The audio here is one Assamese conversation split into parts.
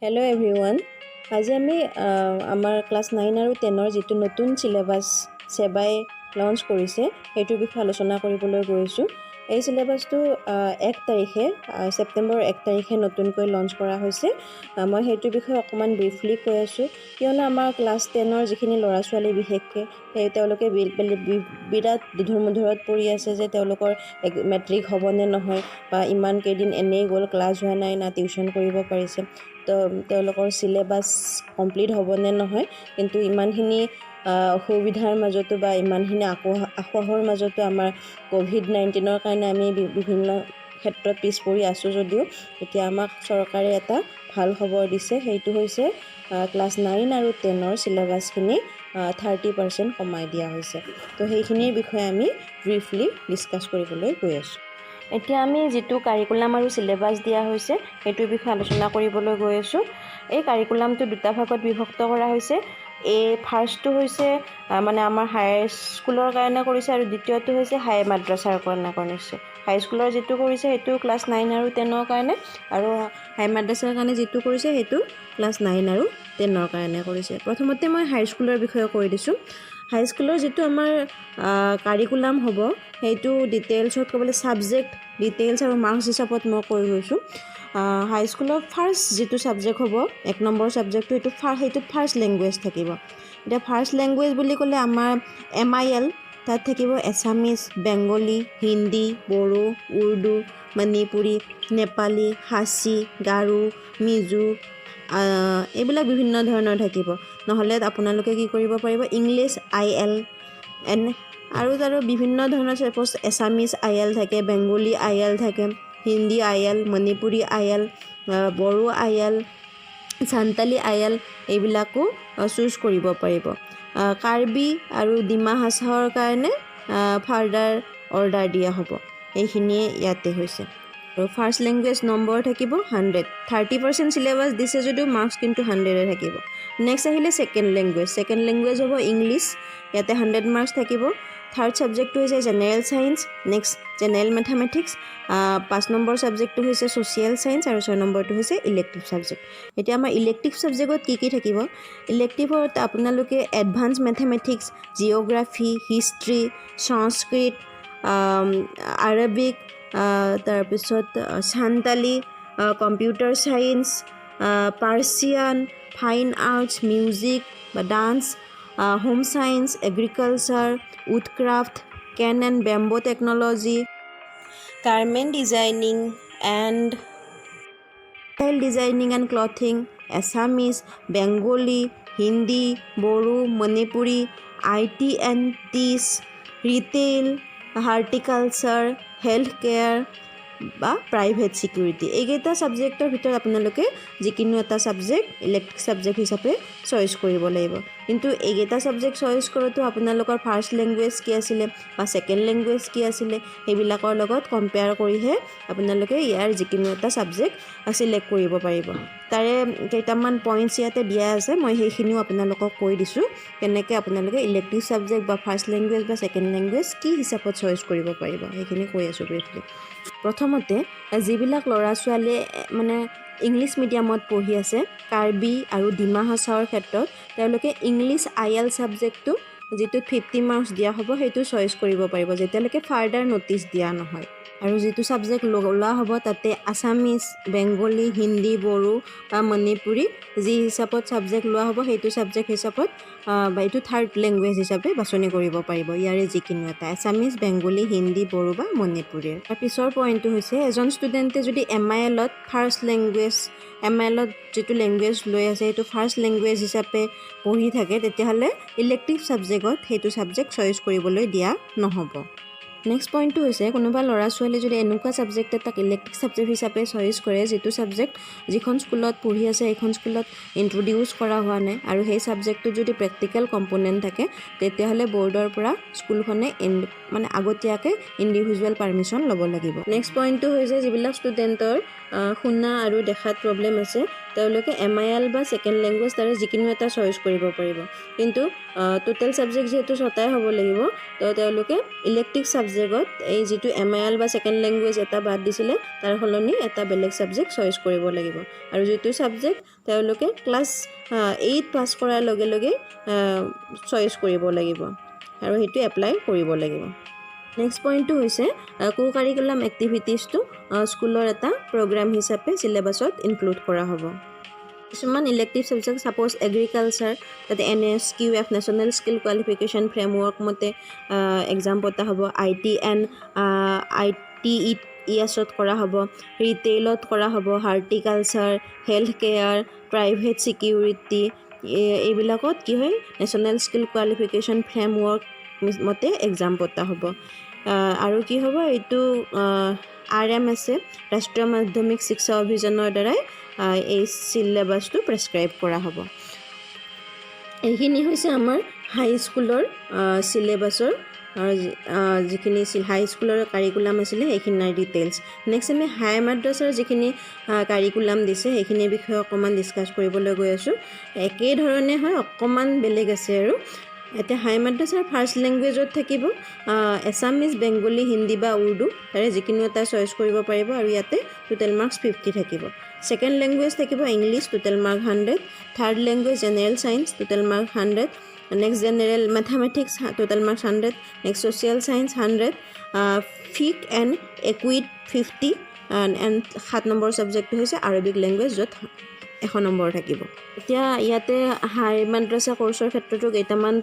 Hello' everyone. আজি আমি আমাৰ ক্লাছ 9 আৰু 10ৰ যিটো নতুন চিলেবাছ সেবাই লঞ্চ কৰিছে সেইটোৰ বিষয়ে আলোচনা কৰিবলৈ গৈছোঁ। এই চিলেবাছটো 1 তাৰিখে ছেপ্টেম্বৰ 1 তাৰিখে নতুনকৈ লঞ্চ কৰা হৈছে। মই সেইটোৰ বিষয়ে অকণমান ব্ৰিফলি কৈ আছোঁ, কিয়নো আমাৰ ক্লাছ 10ৰ যিখিনি ল'ৰা ছোৱালী বিশেষকৈ তেওঁলোকে বিৰাট দুধুৰ-মুধুৰত পৰি আছে যে তেওঁলোকৰ মেট্ৰিক হ'ব নে নহয়, বা ইমান কেইদিন এনেই গ'ল, ক্লাছ হোৱা নাই, না টিউশ্যন কৰিব পাৰিছে, তো তেওঁলোকৰ চিলেবাছ কমপ্লিট হ'ব নে নহয়। কিন্তু ইমানখিনি অসুবিধাৰ মাজতো বা ইমানখিনি আশাহৰ মাজতো আমাৰ COVID-19ৰ কাৰণে আমি বিভিন্ন ক্ষেত্ৰত পিছ পৰি আছোঁ যদিও এতিয়া আমাক চৰকাৰে এটা ভাল খবৰ দিছে। সেইটো হৈছে ক্লাছ 9 আৰু 10ৰ চিলেবাছখিনি 30% কমাই দিয়া হৈছে। তো সেইখিনিৰ বিষয়ে আমি ব্ৰিফলি ডিছকাছ কৰিবলৈ গৈ আছোঁ। এতিয়া আমি যিটো কাৰিকুলাম আৰু চিলেবাছ দিয়া হৈছে সেইটোৰ বিষয়ে আলোচনা কৰিবলৈ গৈ আছোঁ। এই কাৰিকুলামটো দুটা ভাগত বিভক্ত কৰা হৈছে। ফাৰ্ষ্টটো হৈছে মানে আমাৰ হাইস্কুলৰ কাৰণে কৰিছে, আৰু দ্বিতীয়টো হৈছে হাই মাদ্ৰাছাৰ কাৰণে কৰিছে। হাইস্কুলৰ যিটো কৰিছে সেইটো ক্লাছ 9 আৰু 10ৰ কাৰণে, আৰু হাই মাদ্ৰাছাৰ কাৰণে যিটো কৰিছে সেইটো ক্লাছ 9 আৰু 10ৰ কাৰণে কৰিছে। প্ৰথমতে মই হাইস্কুলৰ বিষয়ে কৈ দিছোঁ। হাইস্কুলৰ যিটো আমাৰ কাৰিকুলাম হ'ব সেইটো ডিটেইলছত ক'বলৈ ছাবজেক্ট ডিটেইলছ আৰু মাৰ্কছ হিচাপত মই কৈ গৈছোঁ। হাইস্কুলৰ ফাৰ্ষ্ট যিটো ছাবজেক্ট হ'ব 1 নম্বৰ ছাবজেক্টটো সেইটোত ফাৰ্ষ্ট লেংগুৱেজ থাকিব। এতিয়া ফাৰ্ষ্ট লেংগুৱেজ বুলি ক'লে আমাৰ MIL তাত থাকিব এছামিজ, বেংগলী, হিন্দী, বড়ো, উৰ্দু, মণিপুৰী, নেপালী, খাচী, গাৰো, মিজো, এইবিলাক বিভিন্ন ধৰণৰ থাকিব। নহ'লে আপোনালোকে কি কৰিব পাৰিব, ইংলিছ IL আৰু বিভিন্ন ধৰণৰ ছাপ'জ এছামিজ IL থাকে, বেংগলী IL থাকে, Hindi IL, Manipuri IL, Bodo IL, Santali IL এইবিলাকো চুজ কৰিব পাৰিব। কাৰ্বি আৰু ডিমা হাছাওৰ কাৰণে ফাৰ্ডাৰ অৰ্ডাৰ দিয়া হ'ব। এইখিনিয়ে ইয়াতে হৈছে। আৰু ফাৰ্ষ্ট লেংগুৱেজ নম্বৰ থাকিব 100, 30% চিলেবাছ দিছে যদিও মাৰ্কছ কিন্তু 100 থাকিব। নেক্সট আহিলে ছেকেণ্ড লেংগুৱেজ হ'ব ইংলিছ, ইয়াতে 100 মাৰ্কছ থাকিব। থাৰ্ড ছাবজেক্টটো হৈছে general science, next general mathematics, 5 number ছাবজেক্টটো হৈছে ছ'চিয়েল ছায়েন্স, আৰু 6 নম্বৰটো হৈছে ইলেক্টিভ ছাবজেক্ট। এতিয়া আমাৰ ইলেক্টিভ ছাবজেক্টত কি থাকিব? ইলেক্টিভত আপোনালোকে advance mathematics, geography, history, Sanskrit, Arabic, তাৰপিছত Santali, computer science, Persian, fine arts, music বা dance, home science, agriculture, woodcraft, cane and bamboo technology, garment designing and clothing, Assamese, Bengali, Hindi, Bodo, Manipuri, IT and টিচ, ৰিটেইল, হৰ্টিকালচাৰ, হেল্থ কেয়াৰ বা প্ৰাইভেট ছিকিউৰিটি। এইকেইটা ছাবজেক্টৰ ভিতৰত আপোনালোকে যিকোনো এটা ছাবজেক্ট ইলেক্টিভ ছাবজেক্ট হিচাপে চইচ কৰিব লাগিব। কিন্তু এইকেইটা ছাবজেক্ট চইচ কৰোঁতেও আপোনালোকৰ ফাৰ্ষ্ট লেংগুৱেজ কি আছিলে বা ছেকেণ্ড লেংগুৱেজ কি আছিলে সেইবিলাকৰ লগত কম্পেয়াৰ কৰিহে আপোনালোকে ইয়াৰ যিকোনো এটা ছাবজেক্ট ছিলেক্ট কৰিব পাৰিব। তাৰে কেইটামান পইণ্টছ ইয়াতে দিয়া আছে, মই সেইখিনিও আপোনালোকক কৈ দিছোঁ কেনেকৈ আপোনালোকে ইলেক্টিভ ছাবজেক্ট বা ফাৰ্ষ্ট লেংগুৱেজ বা ছেকেণ্ড লেংগুৱেজ কি হিচাপত চইচ কৰিব পাৰিব, সেইখিনি কৈ আছোঁ ব্ৰিফলি। প্ৰথমতে যিবিলাক ল'ৰা ছোৱালীয়ে মানে ইংলিছ মিডিয়ামত পঢ়ি আছে, কাৰ্বি আৰু ডিমা হাছাওৰ ক্ষেত্ৰত তেওঁলোকে ইংলিছ IL ছাবজেক্টটো যিটোত 50 মাৰ্কছ দিয়া হ'ব সেইটো চইচ কৰিব পাৰিব যেতিয়ালৈকে ফাৰ্ডাৰ ন'টিছ দিয়া নহয়। আৰু যিটো ছাবজেক্ট লোৱা হ'ব তাতে আছামিজ, বেংগলী, হিন্দী, বড়ো বা মণিপুৰী যি হিচাপত ছাবজেক্ট লোৱা হ'ব সেইটো ছাবজেক্ট হিচাপত বা এইটো থাৰ্ড লেংগুৱেজ হিচাপে বাছনি কৰিব পাৰিব। ইয়াৰে যিকোনো এটা এছামিজ, বেংগলী, হিন্দী, বড়ো বা মণিপুৰীৰ। তাৰ পিছৰ পইণ্টটো হৈছে এজন ষ্টুডেণ্টে যদি MILত ফাৰ্ষ্ট লেংগুৱেজ MILত যিটো লেংগুৱেজ লৈ আছে সেইটো ফাৰ্ষ্ট লেংগুৱেজ হিচাপে পঢ়ি থাকে, তেতিয়াহ'লে ইলেক্টিভ ছাবজেক্টত সেইটো ছাবজেক্ট চইচ কৰিবলৈ দিয়া নহ'ব। নেক্সট পইণ্টটো হৈছে কোনোবা ল'ৰা ছোৱালী যদি এনেকুৱা ছাবজেক্ট এটাক ইলেক্টিভ ছাবজেক্ট হিচাপে চইচ কৰে যিটো ছাবজেক্ট যিখন স্কুলত পঢ়ি আছে সেইখন স্কুলত ইণ্ট্ৰডিউচ কৰা হোৱা নাই, আৰু সেই ছাবজেক্টটোত যদি প্ৰেক্টিকেল কম্প'নেণ্ট থাকে তেতিয়াহ'লে বৰ্ডৰ পৰা স্কুলখনে মানে আগতীয়াকৈ ইণ্ডিভিজুৱেল পাৰ্মিশ্যন ল'ব লাগিব। নেক্সট পইণ্টটো হৈছে যিবিলাক ষ্টুডেণ্টৰ শুনা আৰু দেখাত প্ৰব্লেম আছে তেওঁলোকে MIL বা ছেকেণ্ড লেংগুৱেজ তাৰে যিকোনো এটা চইচ কৰিব পাৰিব কিন্তু টোটেল ছাবজেক্ট যিহেতু 6টাই হ'ব লাগিব তো তেওঁলোকে ইলেক্টিভ ছাবজেক্টত এই যিটো MIL বা ছেকেণ্ড লেংগুৱেজ এটা বাদ দিছিলে তাৰ সলনি এটা বেলেগ ছাবজেক্ট চইচ কৰিব লাগিব আৰু যিটো ছাবজেক্ট তেওঁলোকে ক্লাছ 8 পাছ কৰাৰ লগে লগে চইচ কৰিব লাগিব আৰু সেইটো এপ্লাই কৰিব লাগিব নেক্সট পইণ্টটো হৈছে কো কাৰিকুলাম এক্টিভিটিজটো স্কুলৰ এটা প্ৰগ্ৰাম হিচাপে চিলেবাছত ইনক্লুড কৰা হ'ব কিছুমান ইলেক্টিভ ছাবজেক্ট ছাপ'জ এগ্ৰিকালচাৰ তাতে NS QF national skill qualification framework মতে এক্সাম পতা হ'ব ITN ITESত কৰা হ'ব ৰিটেইলত কৰা হ'ব horticulture health care private security এইবিলাকত কি হয় নেশ্যনেল স্কিল কোৱালিফিকেশ্যন ফ্ৰেমৱৰ্ক মতে এক্সাম পতা হ'ব আৰু কি হ'ব এইটো RM আছে ৰাষ্ট্ৰীয় মাধ্যমিক শিক্ষা অভিযানৰ দ্বাৰাই এই চিলেবাছটো প্ৰেছক্ৰাইব কৰা হ'ব এইখিনি হৈছে আমাৰ হাই স্কুলৰ চিলেবাছৰ যিখিনি হাই স্কুলৰ কাৰিকুলাম আছিলে সেইখিনিৰ ডিটেইলছ নেক্সট আমি হাই মাদ্ৰাছাৰ যিখিনি কাৰিকুলাম দিছে সেইখিনিৰ বিষয়ে অকণমান ডিছকাছ কৰিবলৈ গৈ আছোঁ একেই ধৰণে হয় অকণমান বেলেগ আছে আৰু এতিয়া হাই মাদ্ৰাছাৰ ফাৰ্ষ্ট লেংগুৱেজত থাকিব এছামিজ বেংগলী হিন্দী বা উৰ্দু তাৰে যিকোনো এটা চইচ কৰিব পাৰিব আৰু ইয়াতে টোটেল মাৰ্কছ 50 থাকিব ছেকেণ্ড লেংগুৱেজ থাকিব English total mark 100 third language general science total mark 100 next general mathematics total marks 100 next social science 100 fiqh and equid 50 and 7 number subject হৈছে আৰবিক ল্যাঙ্গুৱেজ যত 100 নম্বৰ থাকিব এতিয়া ইয়াতে হাই মাদ্ৰাছা কোৰ্সৰ ক্ষেত্ৰটো কেইটামান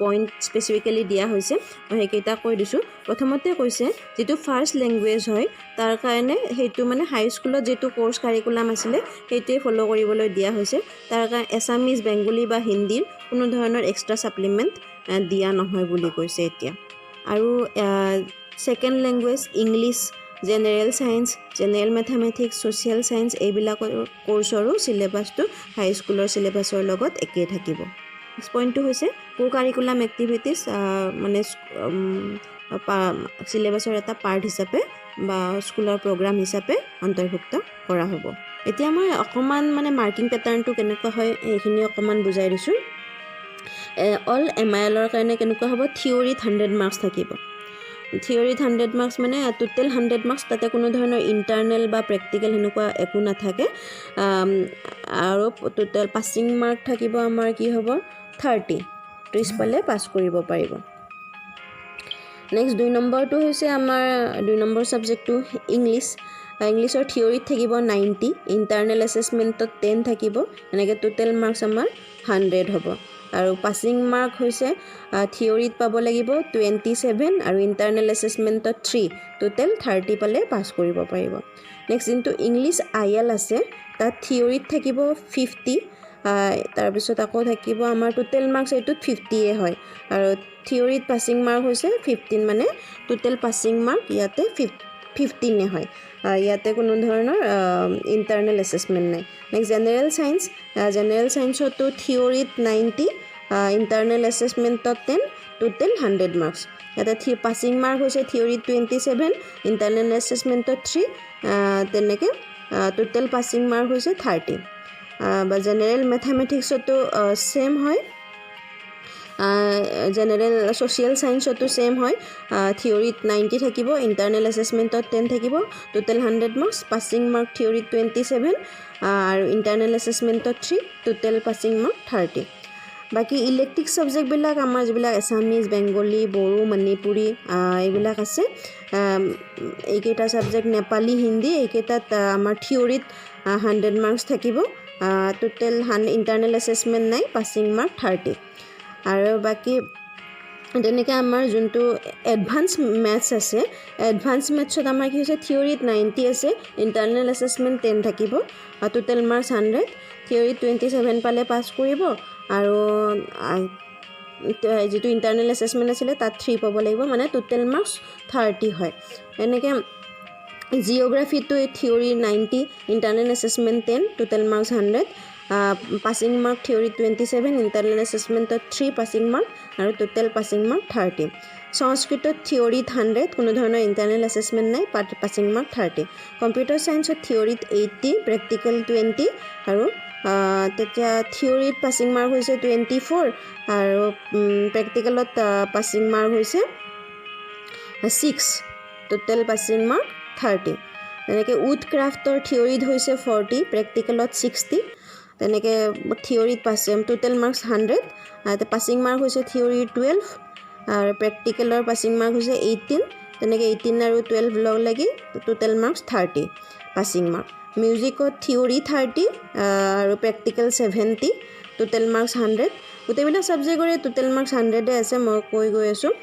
পইণ্ট স্পেসিফিক্যালি দিয়া হৈছে মই হেকেইটা কৈ দিছো প্ৰথমতে কৈছে যেটো ফাৰ্স্ট ল্যাঙ্গুৱেজ হয় তাৰ কাৰণে হেতু মানে হাই স্কুলত যেটো কোৰ্স কাৰিকুলাম আছিল হেইটোৱে ফলো কৰিবলৈ দিয়া হৈছে তাৰ কাৰণে এছামিজ বেংগলী বা হিন্দীৰ কোনো ধৰণৰ এক্সট্ৰা সাপ্লিমেন্ট দিয়া নহয় বুলি কৈছে এতিয়া আৰু second language English general science general mathematics social science এইবিলাকৰ কোৰ্সৰো সিলেবাসটো হাই স্কুলৰ সিলেবাসৰ লগত একে থাকিব নেক্সট পইণ্টটো হৈছে কো কাৰিকুলাম এক্টিভিটিজ মানে সিলেবাসৰ এটা পাৰ্ট হিচাপে বা স্কুলৰ প্ৰগ্ৰাম হিচাপে অন্তৰ্ভুক্ত কৰা হ'ব এতিয়া মই অকমান মানে মাৰ্কিং প্যাটাৰ্নটো কেনেকুৱা হয় এইখিনি অকমান বুজাই দিছো অল MILৰ কাৰণে কেনেকুৱা হ'ব থিওৰিত 100 মাৰ্কছ থাকিব থিওৰিত 100 মাৰ্কছ মানে টোটাল 100 মাৰ্কছ তাতে কোনো ধৰণৰ ইন্টাৰনেল বা প্ৰেক্টিকেল হেনেকুৱা একো নাথাকে আৰু টোটাল পাছিং মাৰ্ক থাকিব আমাৰ কি হ'ব 30 পালে পাস কৰিব পাৰিব নেক্সট 2 নম্বৰটো হৈছে আমাৰ 2 নম্বৰ সাবজেক্টটো ইংলিছৰ থিওৰিত থাকিব 90 ইন্টাৰনেল এসেসমেন্টত 10 থাকিব এনেকৈ টোটাল মাৰ্কছ আমাৰ 100 হ'ব আৰু পাছিং মাৰ্ক হৈছে থিওৰিত পাব লাগিব 27 আৰু ইন্টাৰনেল এসেসমেন্টত 3 টোটাল 30 পালে পাস কৰিব পাৰিব নেক্সট ইনটু ইংলিশ IL আছে তাত থিওৰিত থাকিব 50 তাৰ পিছত আকৌ থাকিব আমাৰ টোটাল মাৰ্কছ এইটো 50 এ হয় আৰু থিওৰিত পাছিং মাৰ্ক হৈছে 15 মানে টোটাল পাছিং মাৰ্ক ইয়াতে 15 এ হয় ইয়াতে কোনো ধৰণৰ ইন্টাৰনেল এসেসমেন্ট নাই নেক্সট জেনাৰেল সায়েন্সটো থিওৰিত 90 ইন্টাৰনেল এসেসমেন্টত 10 টোটাল 100 মাৰ্কছ ইয়াতে পাছিং মাৰ্ক হৈছে থিওৰিত 27 ইন্টাৰনেল এসেসমেন্টত 3 তেনেকৈ টোটাল পাছিং মাৰ্ক হৈছে 30 বা জেনাৰেল ম্যাথমেটিক্সটো সেম হয় জেনাৰেল সোশ্যাল সায়েন্সটো সেম হয় থিওৰিত 90 থাকিব ইন্টাৰনেল এসেসমেন্টত 10 থাকিব টোটাল 100 মাৰ্কছ পাছিং মাৰ্ক থিওৰিত 27 আৰু ইন্টাৰনেল এসেসমেন্টত 3 টোটাল পাছিং মাৰ্ক 30 বাকি ইলেক্টিভ সাবজেক্ট বিলাক আমাৰ যিবিলাক এছামিজ বেংগলী বড়ো মণিপুৰী এইবিলাক আছে এইকেইটা সাবজেক্ট নেপালী হিন্দী এইকেইটাত আমাৰ থিওৰিত 100 মাৰ্কছ থাকিব টোটাল ইন্টাৰনেল এসেসমেন্ট নাই পাছিং মাৰ্ক 30 আৰু বাকি তেনেকৈ আমাৰ যোনটো এডভান্স ম্যাথছ আছে এডভান্স ম্যাথছত আমাৰ কি হৈছে থিওৰিত 90 আছে ইন্টাৰনেল এসেসমেন্ট 10 থাকিব টোটাল মাৰ্কছ 100 থিওৰিত 27 পালে পাস কৰিব আৰু যেটো ইন্টাৰনেল এসেসমেন্ট আছিল তাত 3 পাব লাগিব মানে টোটাল মাৰ্কছ 30 হয় এনেকৈ জিওগ্ৰাফিটো theory 90 internal assessment 10 total marks 100 passing mark theory 27 internal এসেসমেন্টত 3 পাছিং মাৰ্ক আৰু টোটাল পাছিং মাৰ্ক 30 সংস্কৃতত থিয়ৰিত 100 কোনো ধৰণৰ ইণ্টাৰনেল এছেছমেণ্ট নাই পাছিং মাৰ্ক 30 কম্পিউটাৰ ছায়েন্সত থিয়ৰিত 80 প্ৰেক্টিকেল 20 আৰু তেতিয়া থিয়ৰিত পাছিং মাৰ্ক হৈছে 24 আৰু প্ৰেক্টিকেলত পাছিং মাৰ্ক হৈছে 6 টোটেল পাছিং মাৰ্ক 30 তেনেকৈ উড ক্ৰাফ্টৰ থিয়ৰিত হৈছে 40 প্ৰেক্টিকেলত 60 তেনেকৈ থিয়ৰিত টোটেল মাৰ্কছ 100 পাছিং মাৰ্ক হৈছে থিয়ৰিৰ 12 আৰু প্ৰেক্টিকেলৰ পাছিং মাৰ্ক হৈছে 18 তেনেকৈ 18 আৰু 12 লগ লাগি টোটেল মাৰ্কছ 30 পাছিং মাৰ্ক মিউজিকত থিয়ৰি 30 আৰু প্ৰেক্টিকেল 70 টোটেল মাৰ্কছ 100 গোটেইবিলাক ছাবজেক্টৰে টোটেল মাৰ্কছ 100 আছে মই কৈ গৈ আছোঁ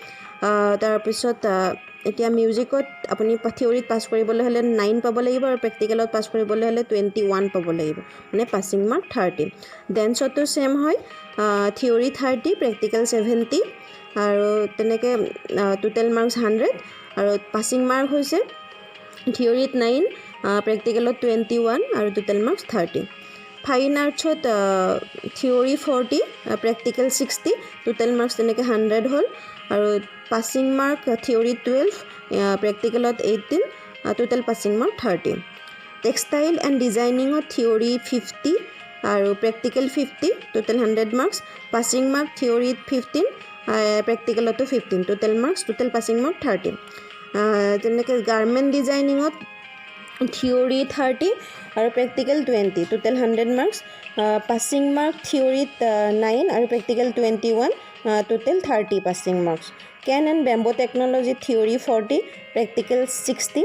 তাৰপিছত এতিয়া মিউজিকত আপুনি থিয়ৰিত পাছ কৰিবলৈ হ'লে 9 পাব লাগিব আৰু প্ৰেক্টিকেলত পাছ কৰিবলৈ হ'লে 21 পাব লাগিব মানে পাছিং মাৰ্ক 30 ডেন্সতো সেম হয় থিয়ৰি 30 প্ৰেক্টিকেল 70 আৰু তেনেকৈ টোটেল মাৰ্কছ 100 আৰু পাছিং মাৰ্ক হৈছে থিয়ৰিত 9 প্ৰেক্টিকেলত 21 আৰু টোটেল মাৰ্কছ 30 ফাইন আৰ্টছত থিয়ৰি 40 প্ৰেক্টিকেল 60 টোটেল মাৰ্কছ তেনেকৈ 100 হ'ল আৰু পাছিং মাৰ্ক থিয়ৰিত 12 প্ৰেক্টিকেলত 18 total passing mark 30 textile and ডিজাইনিঙত থিয়ৰি 50 আৰু practical 50 total 100 marks passing mark থিয়ৰিত 15 প্ৰেক্টিকেলতো 15 total marks total passing mark 30 তেনেকৈ গাৰ্মেণ্ট ডিজাইনিঙত থিয়ৰি 30 আৰু practical 20 total 100 marks passing mark থিয়ৰিত 9 আৰু practical 21 total 30 passing marks cane and bamboo technology theory 40 practical 60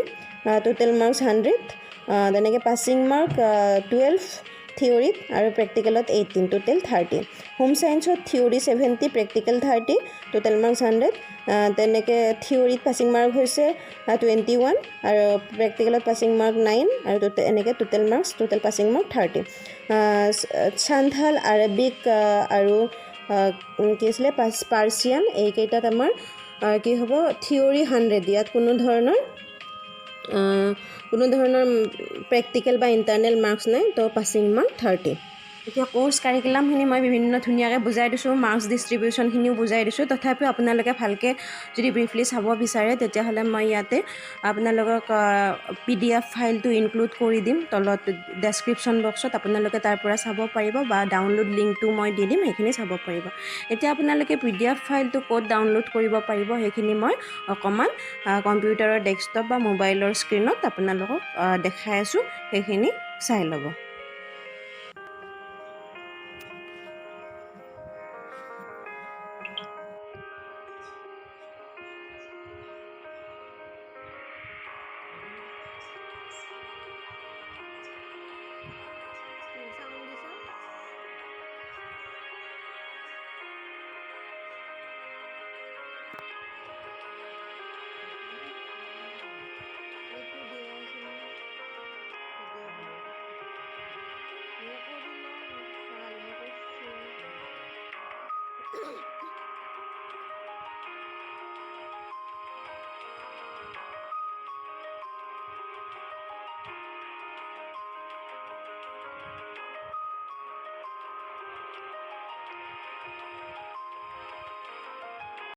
total marks 100 তেনেকৈ পাছিং মাৰ্ক 12 থিয়ৰিত আৰু প্ৰেক্টিকেলত 18 টোটেল 30 হোম ছায়েন্সত থিয়ৰি 70 প্ৰেক্টিকেল 30 টোটেল মাৰ্কছ 100 তেনেকৈ থিয়ৰিত পাছিং মাৰ্ক হৈছে 21 আৰু প্ৰেক্টিকেলত পাছিং মাৰ্ক 9 আৰু এনেকৈ total marks total passing mark 30 Santhal Arabic আৰু কি আছিলে পাৰ্চিয়ান এইকেইটাত আমাৰ কি হ'ব থিয়ৰি 100 ইয়াত কোনো ধৰণৰ প্ৰেক্টিকেল বা ইণ্টাৰনেল মাৰ্কছ নাই তো পাছিং মাৰ্ক 30 এতিয়া কোৰ্ছ কাৰিকুলামখিনি মই বিভিন্ন ধুনীয়াকৈ বুজাই দিছোঁ মাৰ্কছ ডিষ্ট্ৰিবিউশ্যনখিনিও বুজাই দিছোঁ তথাপিও আপোনালোকে ভালকৈ যদি ব্ৰিফলি চাব বিচাৰে তেতিয়াহ'লে মই ইয়াতে আপোনালোকক PDF ফাইলটো ইনক্লুড কৰি দিম তলত ডেছক্ৰিপশ্যন বক্সত আপোনালোকে তাৰ পৰা চাব পাৰিব বা ডাউনলোড লিংকটো মই দি দিম সেইখিনি চাব পাৰিব এতিয়া আপোনালোকে PDF ফাইলটো ক'ত ডাউনলোড কৰিব পাৰিব সেইখিনি মই অকণমান কম্পিউটাৰৰ ডেস্কটপ বা মোবাইলৰ স্ক্ৰীণত আপোনালোকক দেখাই আছোঁ সেইখিনি চাই ল'ব